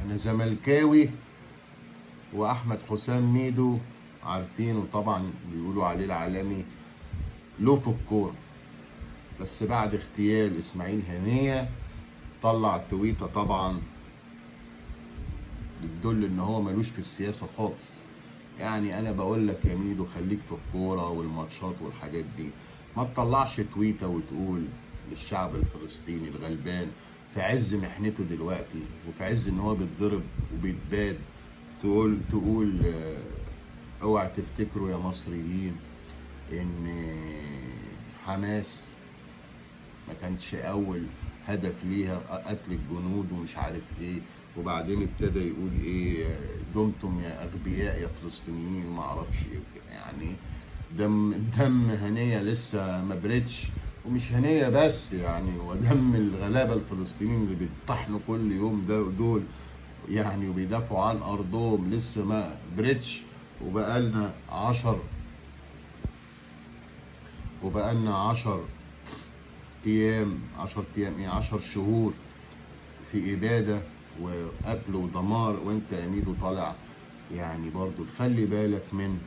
انا زملكاوي، واحمد حسام ميدو عارفينه طبعا، بيقولوا عليه العالمي له في الكوره. بس بعد اغتيال اسماعيل هنيه طلع تويته طبعا بتدل ان هو ملوش في السياسه خالص. يعني انا بقول لك يا ميدو خليك في الكوره والماتشات والحاجات دي، ما تطلعش تويته وتقول للشعب الفلسطيني الغلبان في عز محنته دلوقتي وفي عز ان هو بيتضرب وبيتباد، تقول اوعى تفتكروا يا مصريين ان حماس ما كانتش اول هدف ليها قتل الجنود ومش عارف ايه. وبعدين ابتدى يقول ايه، دمتم يا اغبياء يا فلسطينيين وما اعرفش ايه وكده. يعني دم هنيه لسه ما بردش، ومش هنيه بس يعني، ودم الغلابه الفلسطينيين اللي بيطحنوا كل يوم دول يعني وبيدافعوا عن ارضهم لسه ما بردش. وبقالنا 10 ايام، 10 ايام ايه، 10 شهور في اباده وقتل ودمار، وانت يا ميدو طالع يعني برضو تخلي بالك من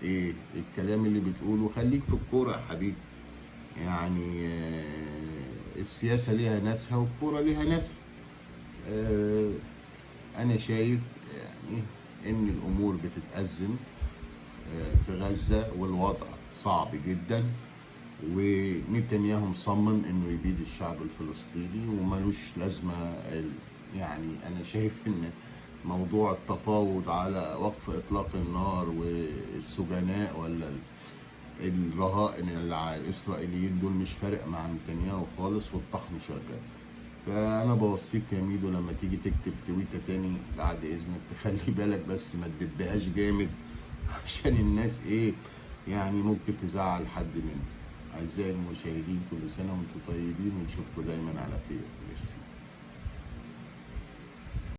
ايه الكلام اللي بتقوله. خليك في الكوره يا حبيبي. يعني السياسه ليها ناسها والكوره ليها ناسها. انا شايف يعني ان الامور بتتأزم في غزه والوضع صعب جدا، ونتنياهو مصمم انه يبيد الشعب الفلسطيني وملوش لازمه. يعني انا شايف ان موضوع التفاوض على وقف اطلاق النار والسجناء ولا الرهائن الاسرائيليين دول مش فارق مع نتنياهو خالص، والطحن شغال. فانا بوصيك يا ميدو لما تيجي تكتب تويته تاني بعد اذنك تخلي بالك بس ما تدبهاش جامد عشان الناس ايه يعني ممكن تزعل حد منه. أعزائي المشاهدين، كل سنة وأنتم طيبين ونشوفكم دايما على خير. ميرسي.